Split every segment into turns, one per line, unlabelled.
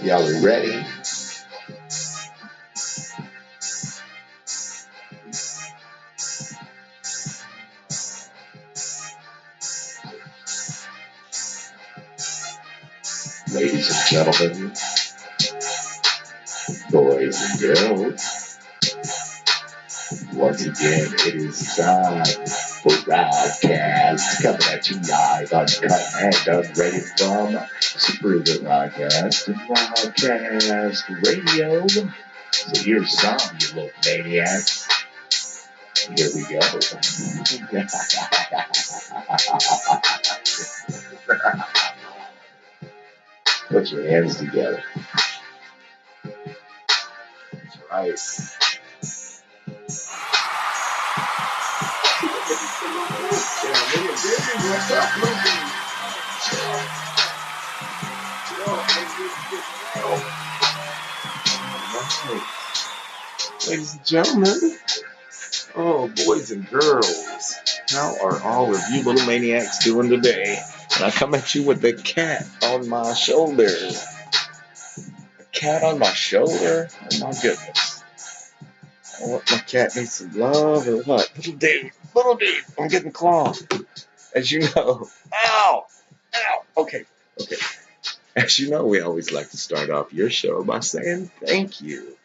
Y'all are ready? Ladies and gentlemen, boys and girls, once again it is time for Robcast, coming at you live, uncut and unrated from Super Robcast and Robcast Radio. So here's some, you little maniacs. Here we go. Put your hands together. That's right. Ladies and gentlemen, oh, boys and girls, how are all of you little maniacs doing today? And I come at you with the cat on my shoulder. A cat on my shoulder? Oh my goodness. What, my cat needs some love or what? Little dude, I'm getting clawed. As you know. Ow! Okay. As you know, we always like to start off your show by saying thank you.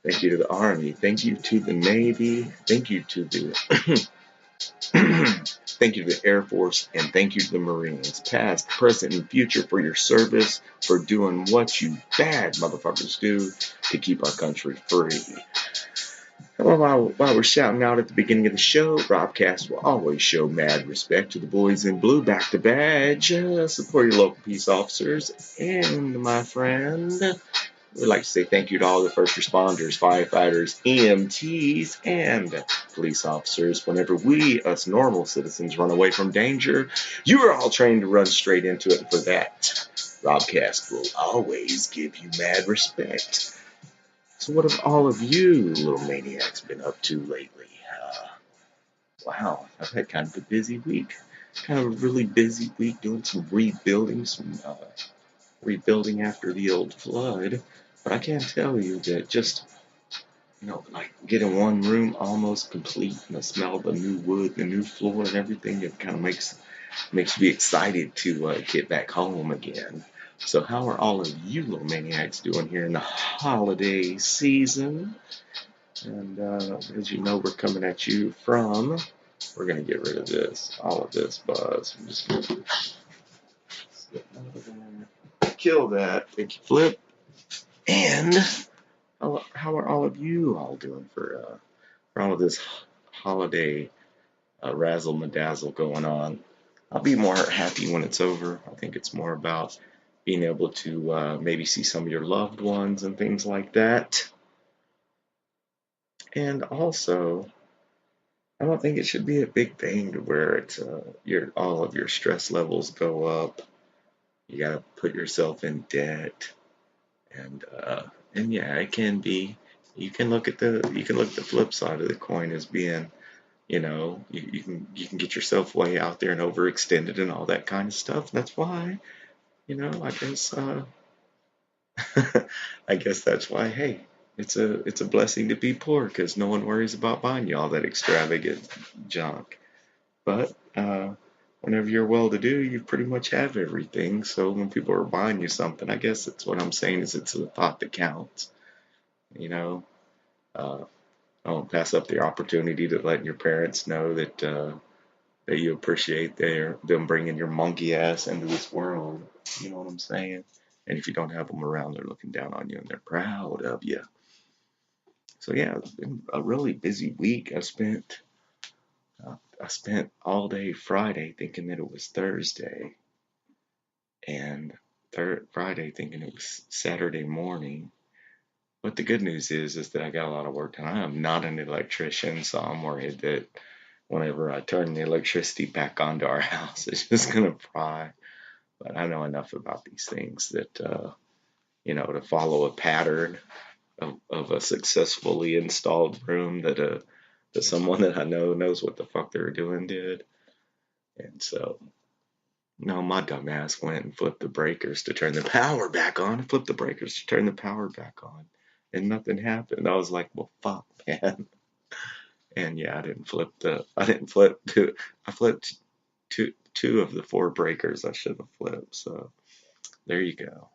Thank you to the Army. Thank you to the Navy. Thank you to the thank you to the Air Force, and thank you to the Marines, past, present, and future, for your service, for doing what you bad motherfuckers do to keep our country free. While we're shouting out at the beginning of the show, Robcast will always show mad respect to the boys in blue, back to badge. Support your local peace officers, and my friend, we'd like to say thank you to all the first responders, firefighters, EMTs, and police officers. Whenever we, us normal citizens, run away from danger, you are all trained to run straight into it. And for that, Robcast will always give you mad respect. So what have all of you little maniacs been up to lately? Wow, I've had kind of a busy week. Kind of a really busy week doing some rebuilding after the old flood. But I can tell you that just, like getting one room almost complete and the smell of the new wood, the new floor and everything, it kind of makes me excited to get back home again. So how are all of you little maniacs doing here in the holiday season? And as you know, we're coming at you from, we're going to get rid of this, all of this buzz. I'm just going to kill that. Thank you, Flip. And how are all of you all doing for all of this holiday razzle-madazzle going on? I'll be more happy when it's over. I think it's more about being able to maybe see some of your loved ones and things like that. And also, I don't think it should be a big thing to where it's all of your stress levels go up. You gotta put yourself in debt, and yeah, it can be. You can look at the flip side of the coin as being, you can get yourself way out there and overextended and all that kind of stuff. That's why, I guess I guess that's why. Hey, it's a blessing to be poor, because no one worries about buying you all that extravagant junk. But whenever you're well-to-do, you pretty much have everything. So when people are buying you something, I guess that's what I'm saying, is it's the thought that counts. Don't pass up the opportunity to let your parents know that you appreciate them bringing your monkey ass into this world. You know what I'm saying? And if you don't have them around, they're looking down on you and they're proud of you. So yeah, it's been a really busy week. I spent all day Friday thinking that it was Thursday, and Friday thinking it was Saturday morning. But the good news is that I got a lot of work done. I am not an electrician, so I'm worried that whenever I turn the electricity back onto our house, it's just going to fry. But I know enough about these things that, to follow a pattern of a successfully installed room that someone that I know knows what the fuck they're doing did. And so, No, my dumb ass went and flipped the breakers to turn the power back on, flipped the breakers to turn the power back on, and nothing happened. I was like, well, fuck, man. And yeah, I flipped two of the four breakers I should have flipped. So there you go.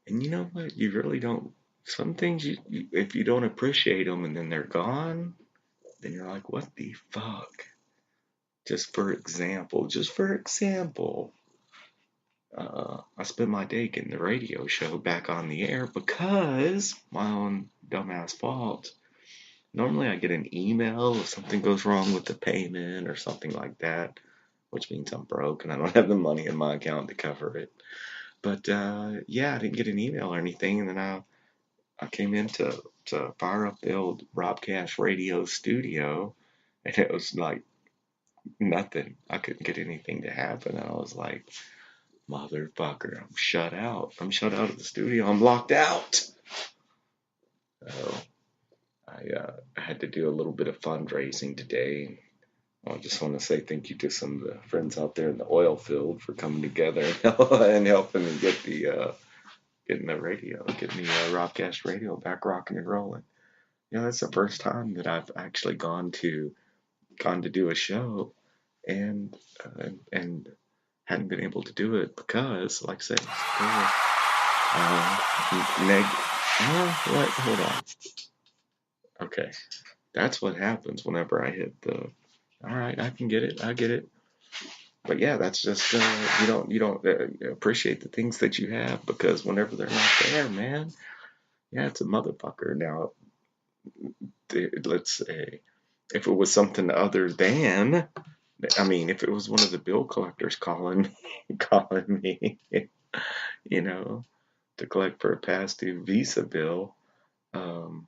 And you know what? You really don't. Some things if you don't appreciate them and then they're gone, then you're like, what the fuck? Just for example, I spent my day getting the radio show back on the air because my own dumbass fault. Normally, I get an email if something goes wrong with the payment or something like that, which means I'm broke and I don't have the money in my account to cover it. But yeah, I didn't get an email or anything, and then I came in to fire up the old Robcast radio studio, and it was like nothing. I couldn't get anything to happen. And I was like, motherfucker, I'm shut out. I'm shut out of the studio. I'm locked out. So I had to do a little bit of fundraising today. I just want to say thank you to some of the friends out there in the oil field for coming together and helping me getting the radio, getting the Robcast radio back rocking and rolling. Yeah, that's the first time that I've actually gone to do a show and hadn't been able to do it because, like I said, what? Hold on. Okay, that's what happens whenever I hit the. All right, I can get it. I get it. But yeah, that's just you don't appreciate the things that you have because whenever they're not there, man, yeah, it's a motherfucker. Now, let's say if it was something other than, I mean, if it was one of the bill collectors calling me, you know, to collect for a past due Visa bill, um,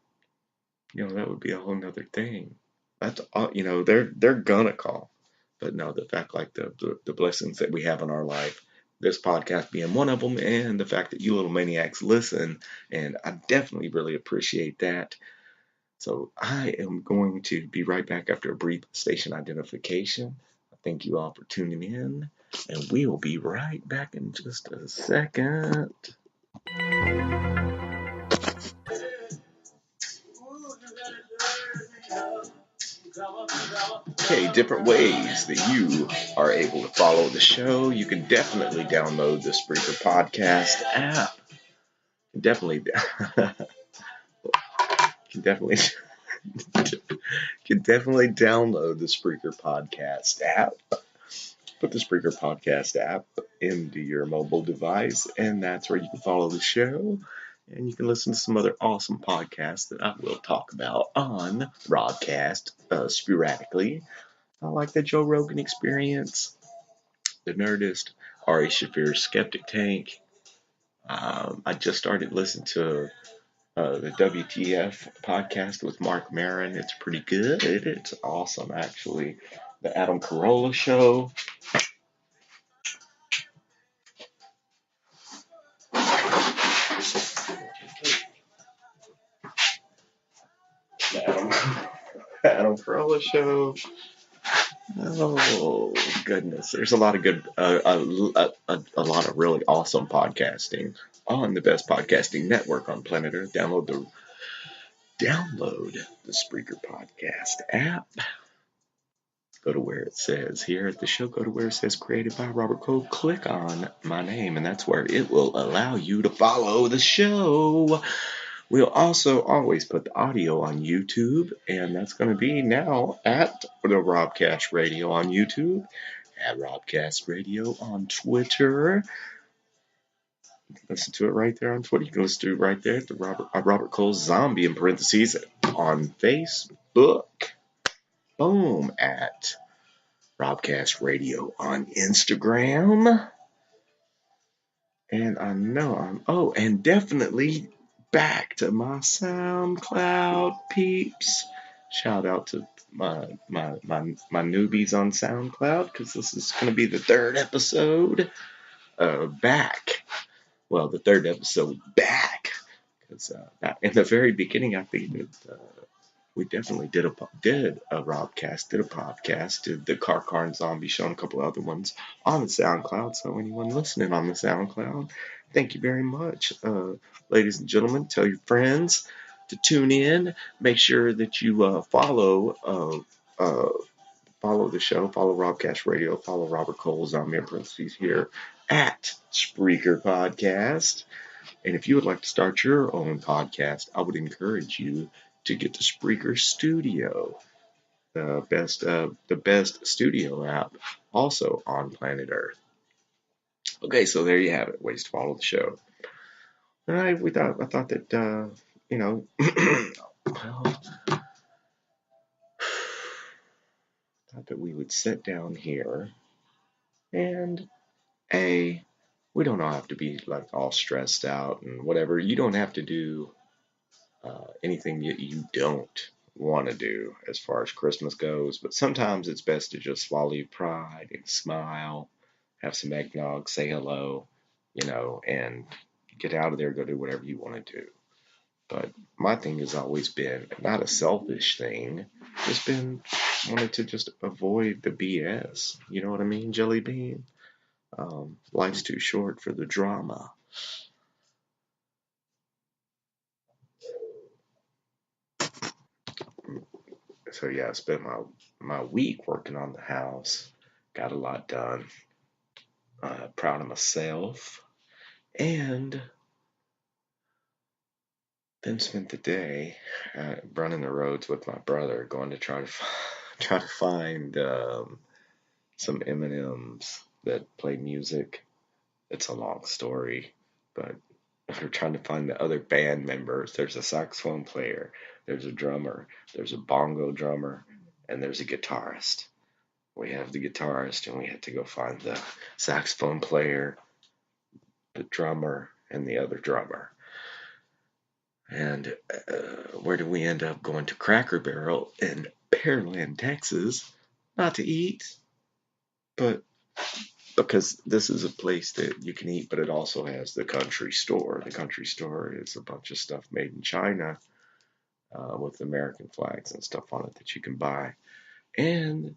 that would be a whole nother thing. That's all, they're gonna call. But no, the fact like the blessings that we have in our life, this podcast being one of them, and the fact that you little maniacs listen, and I definitely really appreciate that. So I am going to be right back after a brief station identification. Thank you all for tuning in, and we will be right back in just a second. Okay, different ways that you are able to follow the show. You can definitely download the Spreaker Podcast app. Definitely, can definitely, can definitely download the Spreaker Podcast app. Put the Spreaker Podcast app into your mobile device, and that's where you can follow the show. And you can listen to some other awesome podcasts that I will talk about on Robcast sporadically. I like the Joe Rogan Experience, The Nerdist, Ari Shaffir's Skeptic Tank. I just started listening to the WTF podcast with Mark Maron. It's pretty good. It's awesome, actually. The Adam Carolla Show. The Adam Carolla Show. Oh goodness, there's a lot of good, a lot of really awesome podcasting on the best podcasting network on planet Earth. Download the Spreaker Podcast app. Go to where it says here at the show. Go to where it says created by Robert Cole. Click on my name, and that's where it will allow you to follow the show. We'll also always put the audio on YouTube, and that's going to be now at the Robcast Radio on YouTube, at Robcast Radio on Twitter. Listen to it right there on Twitter. You can listen to it right there at the Robert Cole Zombie in parentheses on Facebook. Boom, at Robcast Radio on Instagram. And I know and definitely back to my SoundCloud peeps. Shout out to my newbies on SoundCloud, because this is going to be the third episode back. Well, the third episode back, because in the very beginning, I figured We definitely did a Robcast, did a podcast, did the Car and Zombie Show and a couple other ones on the SoundCloud. So anyone listening on the SoundCloud, thank you very much. Ladies and gentlemen, tell your friends to tune in. Make sure that you follow the show, follow Robcast Radio, follow Robert Cole Zombie in parentheses here at Spreaker Podcast. And if you would like to start your own podcast, I would encourage you to get the Spreaker Studio, the best studio app, also on planet Earth. Okay, so there you have it. Ways to follow the show. All right, I thought that well, thought that we would sit down here and we don't all have to be like all stressed out and whatever. You don't have to do anything that you don't want to do as far as Christmas goes, but sometimes it's best to just swallow your pride and smile, have some eggnog, say hello, and get out of there, go do whatever you want to do. But my thing has always been not a selfish thing, just been wanted to just avoid the BS. You know what I mean, Jelly Bean? Life's too short for the drama. So yeah, I spent my week working on the house. Got a lot done. Proud of myself. And then spent the day running the roads with my brother, going to try to find some M&Ms that play music. It's a long story, but we're trying to find the other band members. There's a saxophone player, there's a drummer, there's a bongo drummer, and there's a guitarist. We have the guitarist, and we had to go find the saxophone player, the drummer, and the other drummer. And where did we end up? Going to Cracker Barrel in Pearland, Texas, not to eat, but because this is a place that you can eat, but it also has the country store. The country store is a bunch of stuff made in China with American flags and stuff on it that you can buy. And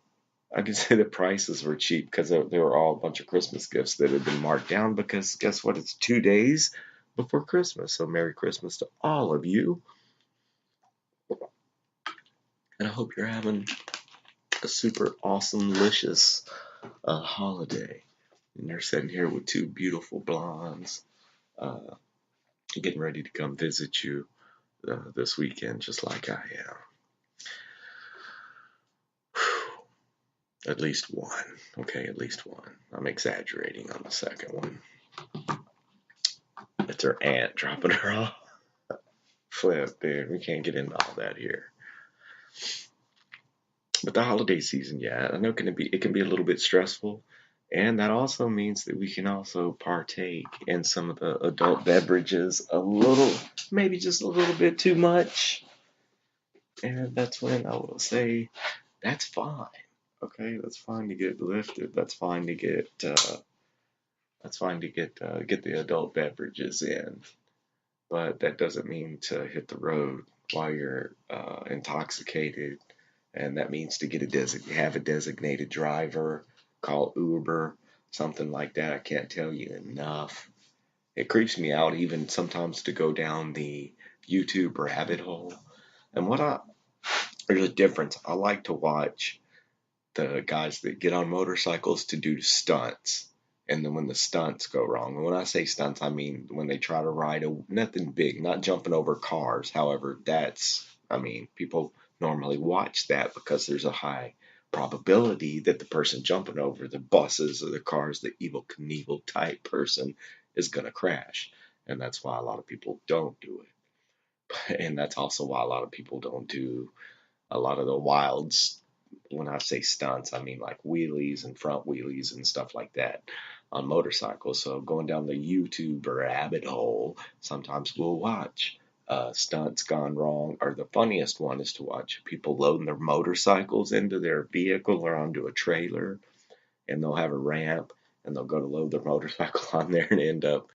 I can say the prices were cheap because they were all a bunch of Christmas gifts that had been marked down because guess what? It's 2 days before Christmas. So Merry Christmas to all of you. And I hope you're having a super awesome, delicious holiday. And you're sitting here with two beautiful blondes getting ready to come visit you this weekend just like I am. At least one. Okay, at least one. I'm exaggerating on the second one. It's her aunt dropping her off. Flip, dude. We can't get into all that here. But the holiday season, yeah, I know it can be a little bit stressful. And that also means that we can also partake in some of the adult beverages a little, maybe just a little bit too much. And that's when I will say, that's fine. Okay, that's fine to get lifted. That's fine to get get the adult beverages in. But that doesn't mean to hit the road while you're intoxicated. And that means to have a designated driver, call Uber, something like that. I can't tell you enough. It creeps me out even sometimes to go down the YouTube rabbit hole. And there's a difference. I like to watch the guys that get on motorcycles to do stunts. And then when the stunts go wrong, and when I say stunts, I mean when they try to ride nothing big, not jumping over cars. However, people normally watch that because there's a high probability that the person jumping over the buses or the cars, the Evel Knievel type person, is going to crash. And that's why a lot of people don't do it. And that's also why a lot of people don't do a lot of the wilds. When I say stunts, I mean like wheelies and front wheelies and stuff like that on motorcycles. So going down the YouTube rabbit hole, sometimes we'll watch stunts gone wrong, or the funniest one is to watch people loading their motorcycles into their vehicle or onto a trailer, and they'll have a ramp, and they'll go to load their motorcycle on there and end up